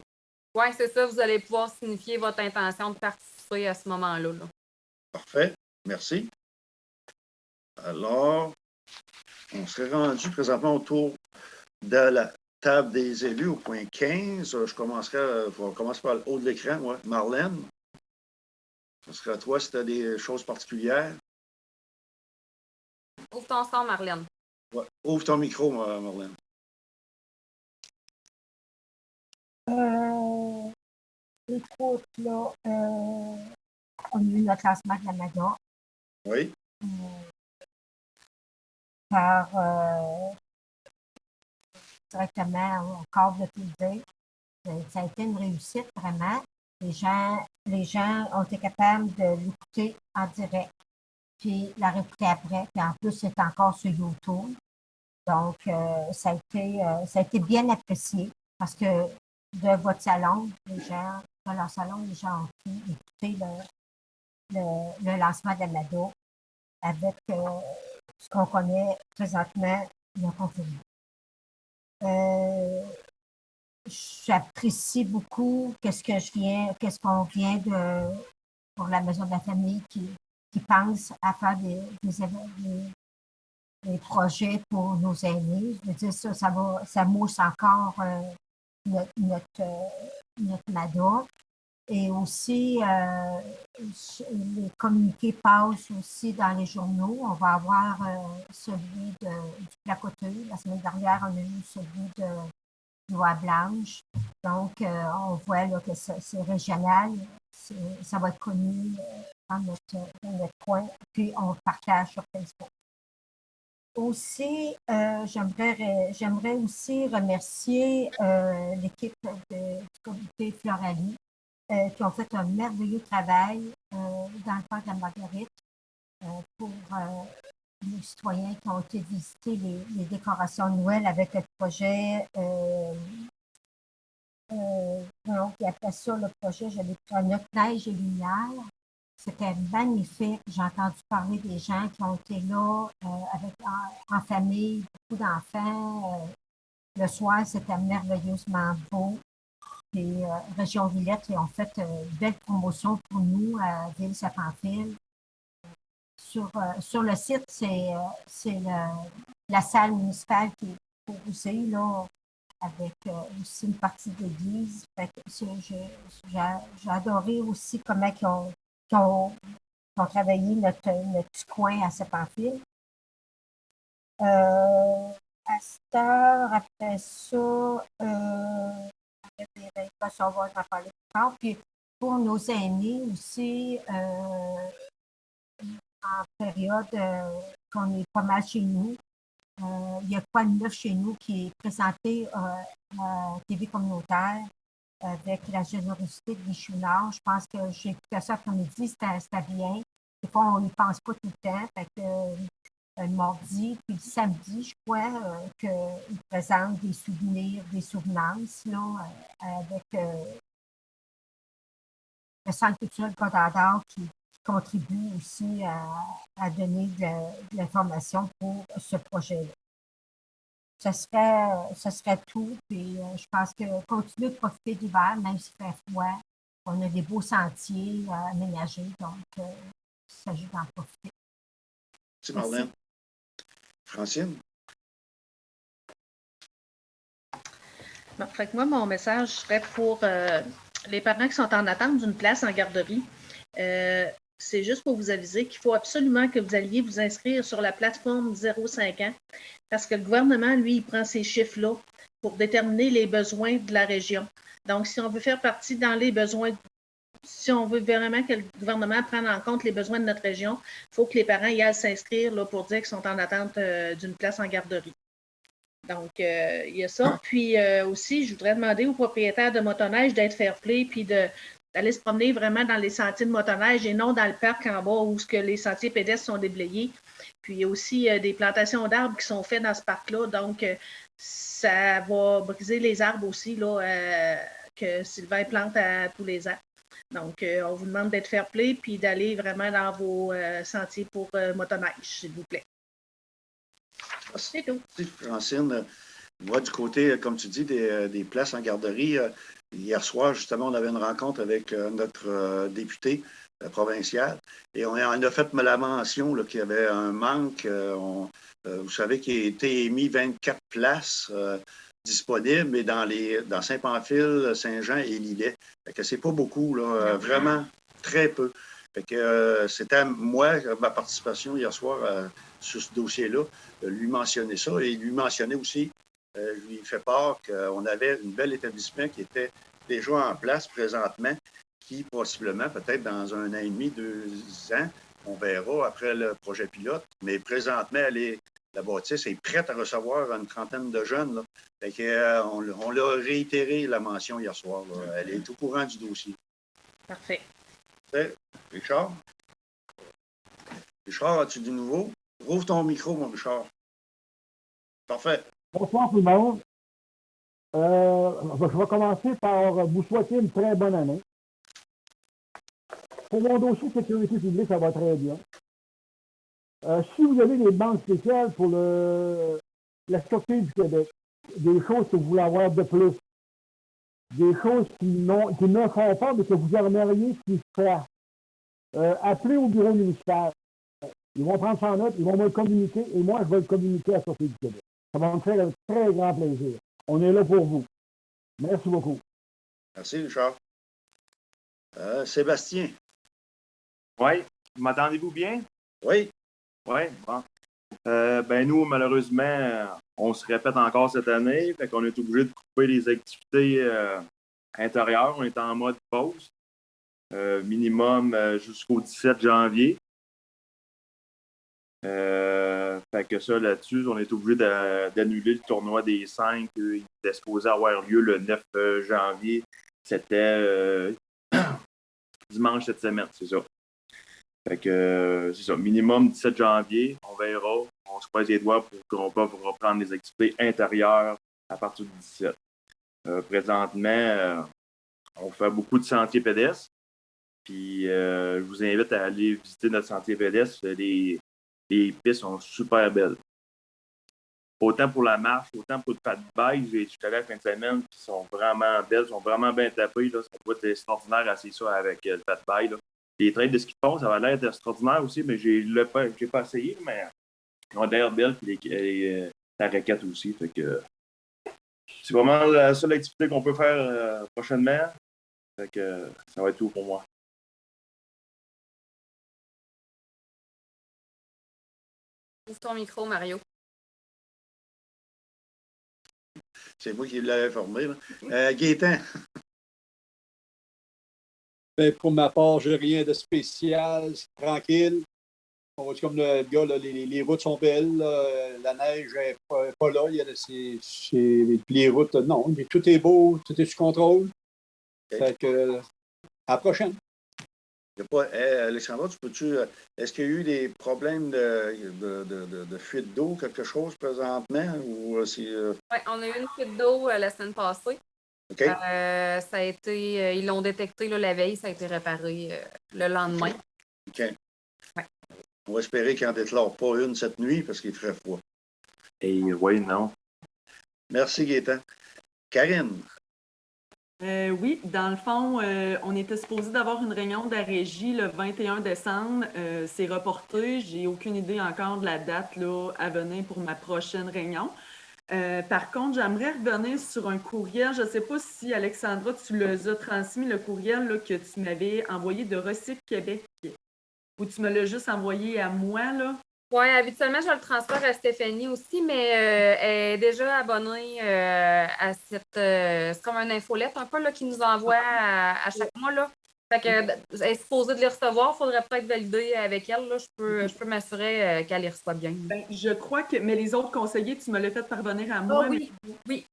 Oui, c'est ça, vous allez pouvoir signifier votre intention de participer à ce moment-là. Là. Parfait, merci. Alors, on serait rendu présentement autour de la table des élus au point 15. On commence par le haut de l'écran, moi. Marlène, ce serait à toi si tu as des choses particulières. Ouvre ton son, Marlène. Ouais. Ouvre ton micro, Marlène. Écoute, là, on a eu le classement de la MADA. Oui. Par directement au corps de plaisir. Ça a été une réussite, vraiment. Les gens ont été capables de l'écouter en direct, puis la réécouter après. Puis en plus, c'est encore sur YouTube. Donc, ça a été bien apprécié parce que de votre salon, de leur salon, les gens ont pu écouter le lancement d'Amado avec ce qu'on connaît présentement, le confinement. J'apprécie beaucoup qu'est-ce qu'on vient de pour la maison de la famille qui pense à faire des projets pour nos aînés. Je veux dire, ça mousse encore notre MADA. Et aussi, les communiqués passent aussi dans les journaux. On va avoir celui du Placoteux. La semaine dernière, on a eu celui de Loi Blanche. Donc, on voit là, que c'est régional. Ça va être connu dans notre coin. Puis, on partage sur Facebook. Aussi, j'aimerais aussi remercier l'équipe du comité Floralie qui ont fait un merveilleux travail dans le parc de la Marguerite pour les citoyens qui ont été visiter les décorations de Noël avec le projet qui appelle ça le projet, Notre neige et lumière. C'était magnifique. J'ai entendu parler des gens qui ont été là en famille, beaucoup d'enfants. Le soir, c'était merveilleusement beau. Et Région Villette, ils ont fait une belle promotion pour nous à Ville-Saint-Pamphile. Sur le site, c'est la salle municipale qui est proposée, là, avec aussi une partie d'église. J'ai adoré aussi comment ils ont travaillé notre petit coin à Saint-Pamphile. À cette heure, après ça, on va en parler plus tard. Puis pour nos aînés aussi, en période qu'on est pas mal chez nous, il y a quoi de neuf chez nous qui est présenté à TV communautaire avec la générosité de Guichonard. Je pense que j'ai écouté ça après-midi, c'était bien. Des fois, on n'y pense pas tout le temps. Fait que, le mardi, puis le samedi, je crois, qu'ils présentent des souvenirs, des souvenances, là, avec le Centre culturel Godard qui contribue aussi à donner de l'information pour ce projet-là. Ce serait tout, puis je pense que continuer de profiter d'hiver, même s'il fait froid, on a des beaux sentiers aménagés, donc il s'agit d'en profiter. Merci, Marlène. Francine? Bon, fait que moi, mon message serait pour les parents qui sont en attente d'une place en garderie. C'est juste pour vous aviser qu'il faut absolument que vous alliez vous inscrire sur la plateforme 0,5 ans parce que le gouvernement, lui, il prend ces chiffres-là pour déterminer les besoins de la région. Donc, si on veut faire partie dans les besoins, si on veut vraiment que le gouvernement prenne en compte les besoins de notre région, il faut que les parents y aillent s'inscrire là, pour dire qu'ils sont en attente d'une place en garderie. Donc, il y a ça. Puis aussi, je voudrais demander aux propriétaires de motoneige d'être fair-play puis d'aller se promener vraiment dans les sentiers de motoneige et non dans le parc en bas où les sentiers pédestres sont déblayés. Puis, il y a aussi des plantations d'arbres qui sont faites dans ce parc-là. Donc, ça va briser les arbres aussi là, que Sylvain plante à tous les ans. Donc, on vous demande d'être fair-play puis d'aller vraiment dans vos sentiers pour motoneige, s'il vous plaît. C'est tout. Francine, moi, du côté, comme tu dis, des places en garderie, hier soir, justement, on avait une rencontre avec notre député provincial et on a fait la mention qu'il y avait un manque. Vous savez qu'il a été émis 24 places disponibles, mais dans Saint-Pamphile, Saint-Jean et Lillet. Fait que c'est pas beaucoup, là, vraiment très peu. Fait que c'était moi, ma participation hier soir sur ce dossier-là, lui mentionner ça et lui mentionner aussi, lui fait part qu'on avait un bel établissement qui était déjà en place présentement, qui possiblement, peut-être dans 1 an et demi, 2 ans, on verra après le projet pilote, mais présentement, la bâtisse est prête à recevoir une trentaine de jeunes. Là. Fait que, on l'a réitéré la mention hier soir. Là. Elle est au courant du dossier. Parfait. Richard? Richard, as-tu du nouveau? Rouvre ton micro, mon Richard. Parfait. Bonsoir tout le monde. Je vais commencer par vous souhaiter une très bonne année. Pour mon dossier sécurité publique, ça va très bien. Si vous avez des banques spéciales pour la Sûreté du Québec, des choses que vous voulez avoir de plus, des choses qui ne font pas, mais que vous aimeriez qu'ils fassent, appelez au bureau municipal. Ils vont prendre ça en note, ils vont me le communiquer, et moi, je vais le communiquer à la Sûreté du Québec. Ça va me faire un très grand plaisir. On est là pour vous. Merci beaucoup. Merci, Richard. Sébastien. Oui, m'entendez-vous bien? Oui. Oui, bon. Nous, malheureusement, on se répète encore cette année, fait qu'on est obligé de couper les activités intérieures. On est en mode pause, minimum jusqu'au 17 janvier. Fait que ça, là-dessus, on est obligé d'annuler le tournoi des 5 qui était supposé avoir lieu le 9 janvier. C'était dimanche cette semaine, c'est ça. Fait que c'est ça, minimum 17 janvier, on verra. On se croise les doigts pour qu'on puisse reprendre les activités intérieures à partir du 17. Présentement, on fait beaucoup de sentiers pédestres. Puis je vous invite à aller visiter notre sentier pédestre. Les pistes sont super belles. Autant pour la marche, autant pour le fat bike. Je suis allé la fin de semaine, qui sont vraiment belles, sont vraiment bien tapées. Là. Ça doit être extraordinaire à ça avec le fat bike. Là. Les trails de ski de fond, ça va l'air extraordinaire aussi, mais j'ai pas essayé, mais ils ont l'air belles, puis la raquette aussi. Fait que c'est vraiment la seule activité qu'on peut faire prochainement. Fait que ça va être tout pour moi. Ouvre ton micro, Mario. C'est moi qui l'avais formé. Gaétan. Pour ma part, je n'ai rien de spécial. C'est tranquille. On va dire comme le gars, là, les routes sont belles. Là, la neige n'est pas là. Les routes, non. Tout est beau, tout est sous contrôle. Okay. Fait que, à la prochaine. Alexandra, est-ce qu'il y a eu des problèmes de fuite d'eau, quelque chose présentement? Oui, on a eu une fuite d'eau la semaine passée. Okay. Ça a été, ils l'ont détecté là, la veille, ça a été réparé le lendemain. OK. Ouais. On va espérer qu'il n'en déclare pas une cette nuit parce qu'il est très froid. Et oui, non. Merci, Gaétan. Karine. Oui, dans le fond, on était supposé d'avoir une réunion de la régie le 21 décembre. C'est reporté. J'ai aucune idée encore de la date là, à venir pour ma prochaine réunion. Par contre, j'aimerais revenir sur un courriel. Je ne sais pas si, Alexandra, tu les as transmis, le courriel là, que tu m'avais envoyé de Recycle Québec. Ou tu me l'as juste envoyé à moi, là? Oui, habituellement, je le transfère à Stéphanie aussi, mais elle est déjà abonnée à cette... c'est comme une infolette un peu là, qui nous envoie à chaque mois. Là. Fait que, elle est supposée de les recevoir. Il faudrait peut-être valider avec elle. Là. Je peux m'assurer qu'elle les reçoit bien. Ben, je crois que... Mais les autres conseillers, tu me l'as fait parvenir à moi. Oui, oui.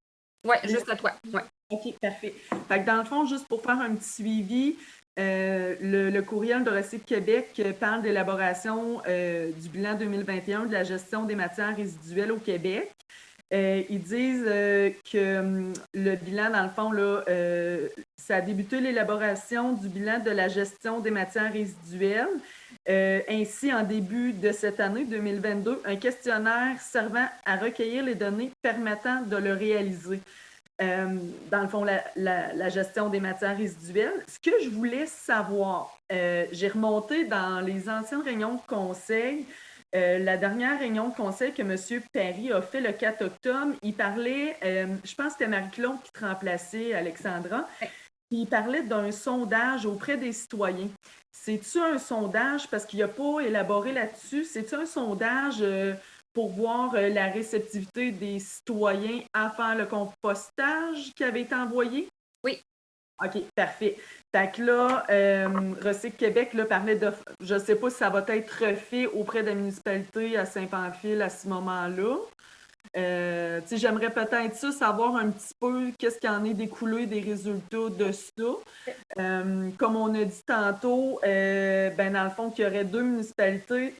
Oui, juste à toi. Ouais. OK, parfait. Fait que dans le fond, juste pour faire un petit suivi, le courriel de Recycle Québec parle d'élaboration du bilan 2021 de la gestion des matières résiduelles au Québec. Ils disent que le bilan, dans le fond, là, ça a débuté l'élaboration du bilan de la gestion des matières résiduelles. Ainsi, en début de cette année 2022, un questionnaire servant à recueillir les données permettant de le réaliser. Dans le fond, la gestion des matières résiduelles. Ce que je voulais savoir, j'ai remonté dans les anciennes réunions de conseil, la dernière réunion de conseil que M. Perry a fait le 4 octobre, il parlait, je pense que c'était Marie-Claude qui te remplaçait, Alexandra, il parlait d'un sondage auprès des citoyens. C'est-tu un sondage, parce qu'il n'a pas élaboré là-dessus, c'est-tu un sondage pour voir la réceptivité des citoyens à faire le compostage qui avait été envoyé? Oui. OK, parfait. Fait que là, Recycle Québec là, parlait de... Je ne sais pas si ça va être refait auprès de la municipalité à Saint-Pamphile à ce moment-là. J'aimerais peut-être ça, savoir un petit peu qu'est-ce qui en est découlé des résultats de ça. Comme on a dit tantôt, dans le fond, qu'il y aurait 2 municipalités.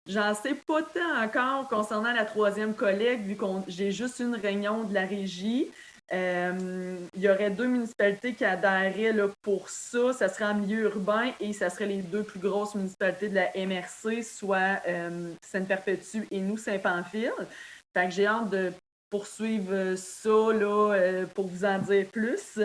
J'en sais pas tant encore concernant la 3e collègue, vu que j'ai juste une réunion de la régie. Il y aurait 2 municipalités qui adhéreraient là, pour ça. Ça serait en milieu urbain et ça serait les 2 plus grosses municipalités de la MRC, soit Sainte-Perpétue et nous, Saint-Pamphile. Fait que j'ai hâte de poursuivre ça là, pour vous en dire plus.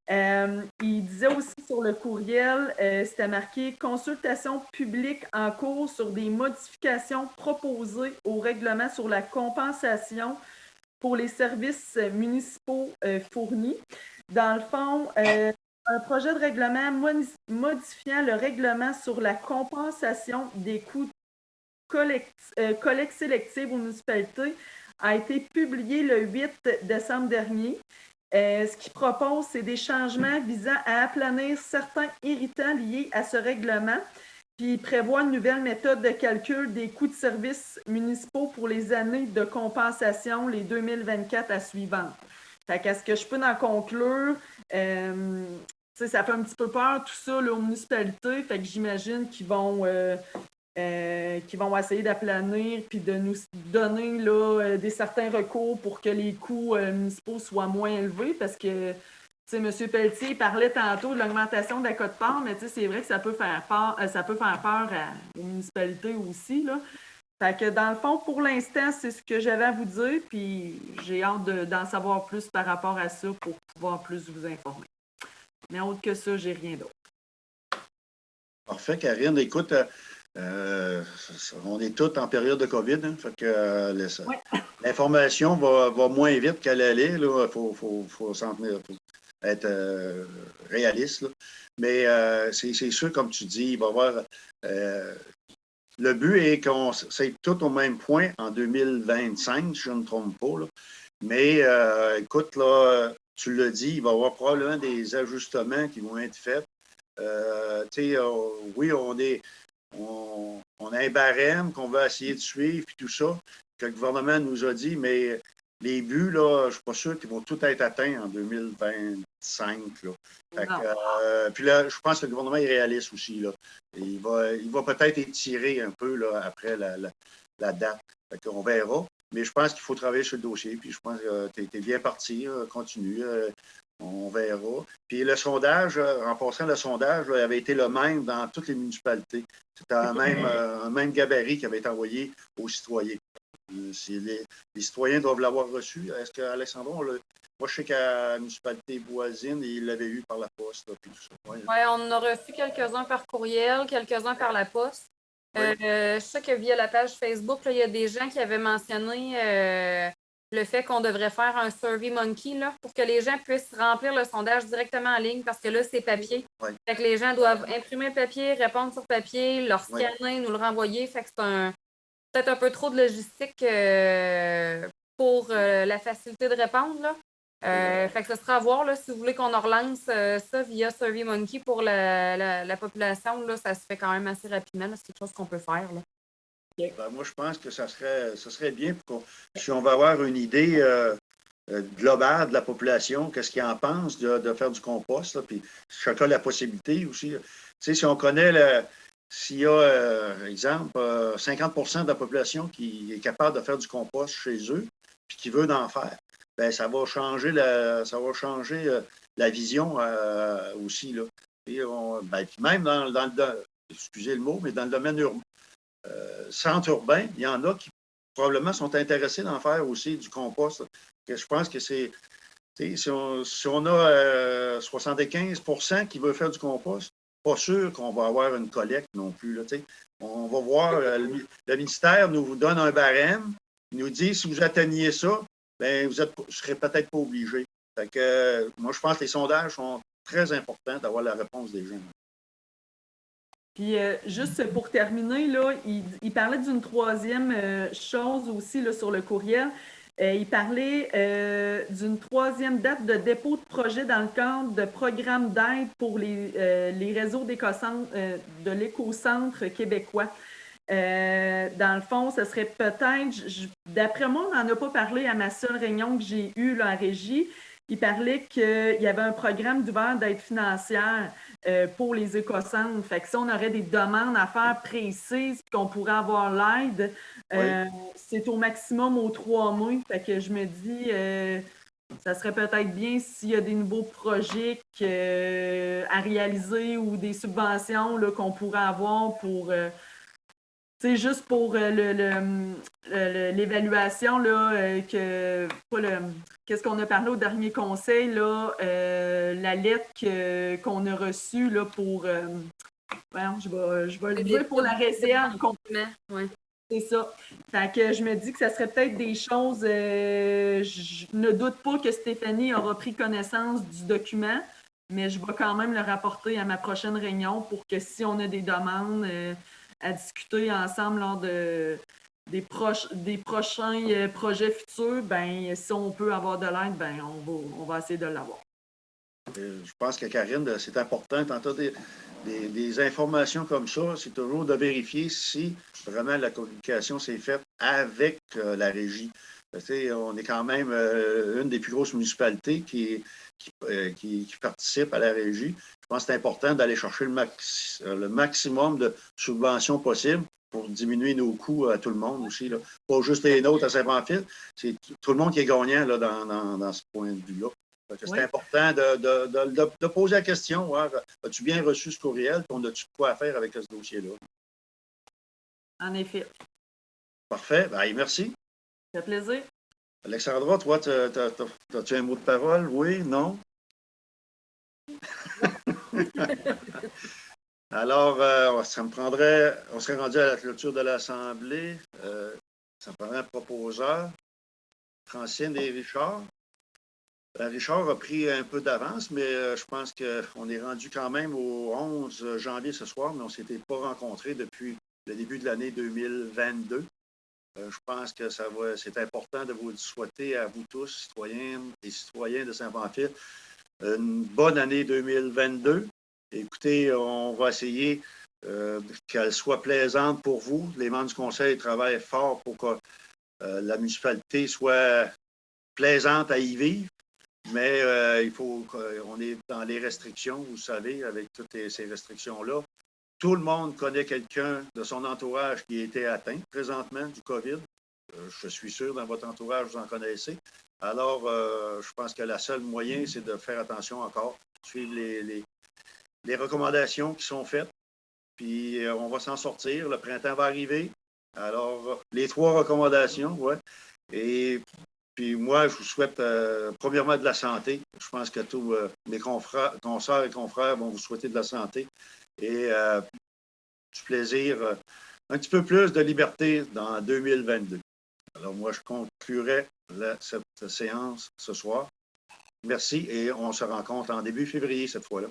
Il disait aussi sur le courriel, c'était marqué « Consultation publique en cours sur des modifications proposées au règlement sur la compensation pour les services municipaux fournis. » Dans le fond, un projet de règlement modifiant le règlement sur la compensation des coûts collecte sélective aux municipalités a été publié le 8 décembre dernier. Ce qu'il propose, c'est des changements visant à aplanir certains irritants liés à ce règlement, puis il prévoit une nouvelle méthode de calcul des coûts de services municipaux pour les années de compensation, les 2024 à suivantes. Fait qu'est-ce que je peux en conclure? Ça fait un petit peu peur tout ça là, aux municipalités, fait que j'imagine qu'ils vont essayer d'aplanir puis de nous donner là, des certains recours pour que les coûts municipaux soient moins élevés parce que M. Pelletier parlait tantôt de l'augmentation de la quote-part, mais c'est vrai que ça peut faire peur aux municipalités aussi. Là. Fait que dans le fond, pour l'instant, c'est ce que j'avais à vous dire, puis j'ai hâte d'en savoir plus par rapport à ça pour pouvoir plus vous informer. Mais autre que ça, j'ai rien d'autre. Parfait, Karine. Écoute, on est tous en période de COVID, hein, fait que l'information va moins vite qu'elle allait. Il faut s'en tenir, faut être réaliste. Là. Mais c'est sûr, comme tu dis, il va y avoir. Le but est qu'on c'est tout au même point en 2025, si je ne me trompe pas. Là. Mais écoute, là, tu l'as dit, il va y avoir probablement des ajustements qui vont être faits. Oui, on a un barème qu'on va essayer de suivre et tout ça, que le gouvernement nous a dit, mais les buts, là, je ne suis pas sûr qu'ils vont tous être atteints en 2025. Là. Puis là, je pense que le gouvernement est réaliste aussi. Là. Il va peut-être étirer un peu là, après la date. On verra. Mais je pense qu'il faut travailler sur le dossier. Puis je pense que tu es bien parti. Continue. On verra. Puis le sondage, en passant, le sondage là, avait été le même dans toutes les municipalités. C'était un même gabarit qui avait été envoyé aux citoyens. Les citoyens doivent l'avoir reçu. Est-ce qu'Alexandre, moi, je sais qu'à la municipalité voisine, il l'avait eu par la poste. Là, puis tout ça. Oui, on en a reçu quelques-uns par courriel, quelques-uns par la poste. Je sais que via la page Facebook, là, il y a des gens qui avaient mentionné le fait qu'on devrait faire un SurveyMonkey là, pour que les gens puissent remplir le sondage directement en ligne parce que là, c'est papier. Fait que les gens doivent imprimer le papier, répondre sur papier, le scanner, nous le renvoyer. Fait que c'est peut-être un peu trop de logistique pour la facilité de répondre. Là. Fait que ce sera à voir là, si vous voulez qu'on en relance ça via SurveyMonkey pour la population. Là, ça se fait quand même assez rapidement. C'est quelque chose qu'on peut faire. Là. Ben, moi, je pense que ça serait bien si on va avoir une idée globale de la population, qu'est-ce qu'ils en pensent de faire du compost, là, puis chacun a la possibilité aussi. Tu sais, si on connaît s'il y a, exemple, 50% de la population qui est capable de faire du compost chez eux, puis qui veut en faire, ben ça va changer la vision aussi. Là. Et puis même dans le excusez le mot, mais dans le domaine urbain, centre urbain, il y en a qui probablement sont intéressés d'en faire aussi du compost. Je pense que c'est si on a 75% qui veulent faire du compost, pas sûr qu'on va avoir une collecte non plus. Là, on va voir, le ministère nous donne un barème, il nous dit si vous atteignez ça, ben vous ne serez peut-être pas obligé. Fait que, moi, je pense que les sondages sont très importants d'avoir la réponse des gens. Puis, juste pour terminer, là, il parlait d'une troisième chose aussi là, sur le courriel. Il parlait d'une troisième date de dépôt de projet dans le cadre de programmes d'aide pour les réseaux de l'écocentre québécois. Dans le fond, ce serait peut-être, d'après moi, on n'en a pas parlé à ma seule réunion que j'ai eue là, en régie. Il parlait qu'il y avait un programme d'ouvert d'aide financière pour les écocentres. Fait que si on aurait des demandes à faire précises qu'on pourrait avoir l'aide, c'est au maximum aux 3 mois. Fait que je me dis, ça serait peut-être bien s'il y a des nouveaux projets à réaliser ou des subventions là, qu'on pourrait avoir pour juste pour l'évaluation, là, qu'est-ce qu'on a parlé au dernier conseil, là, la lettre qu'on a reçue là, pour je vais le dire pour la réserve. Ouais. C'est ça. Fait que je me dis que ça serait peut-être des choses. Je ne doute pas que Stéphanie aura pris connaissance du document, mais je vais quand même le rapporter à ma prochaine réunion pour que si on a des demandes à discuter ensemble lors des prochains projets futurs, ben si on peut avoir de l'aide, ben on va essayer de l'avoir. Je pense que Karine, c'est important. Tantôt des informations comme ça, c'est toujours de vérifier si vraiment la communication s'est faite avec la régie. On est quand même une des plus grosses municipalités qui participe à la régie. Je pense que c'est important d'aller chercher le maximum de subventions possibles pour diminuer nos coûts à tout le monde aussi. Là. Pas juste les nôtres à Saint-Pamphile, c'est tout le monde qui est gagnant là, dans ce point de vue-là. C'est important de poser la question. Ouais, as-tu bien reçu ce courriel? On a-tu quoi à faire avec ce dossier-là? En effet. Parfait. Ben, merci. Ça fait plaisir. Alexandra, toi, as-tu un mot de parole? Oui? Non? Alors, on serait rendu à la clôture de l'Assemblée. Ça me prendrait un proposeur. Francine et Richard. Richard a pris un peu d'avance, mais je pense qu'on est rendu quand même au 11 janvier ce soir, mais on ne s'était pas rencontrés depuis le début de l'année 2022. Je pense que c'est important de vous souhaiter à vous tous, citoyennes et citoyens de Saint-Pamphile, une bonne année 2022. Écoutez, on va essayer qu'elle soit plaisante pour vous. Les membres du Conseil travaillent fort pour que la municipalité soit plaisante à y vivre. Mais il faut qu'on est dans les restrictions, vous savez, avec toutes ces restrictions-là. Tout le monde connaît quelqu'un de son entourage qui a été atteint présentement du COVID. Je suis sûr, dans votre entourage, vous en connaissez. Alors, je pense que le seul moyen, c'est de faire attention encore, suivre les recommandations qui sont faites. Puis, on va s'en sortir. Le printemps va arriver. Alors, les 3 recommandations, ouais. Et puis moi, je vous souhaite premièrement de la santé. Je pense que tous mes consoeurs et confrères vont vous souhaiter de la santé et du plaisir, un petit peu plus de liberté dans 2022. Alors moi, je conclurai cette séance ce soir. Merci et on se rencontre en début février cette fois-là.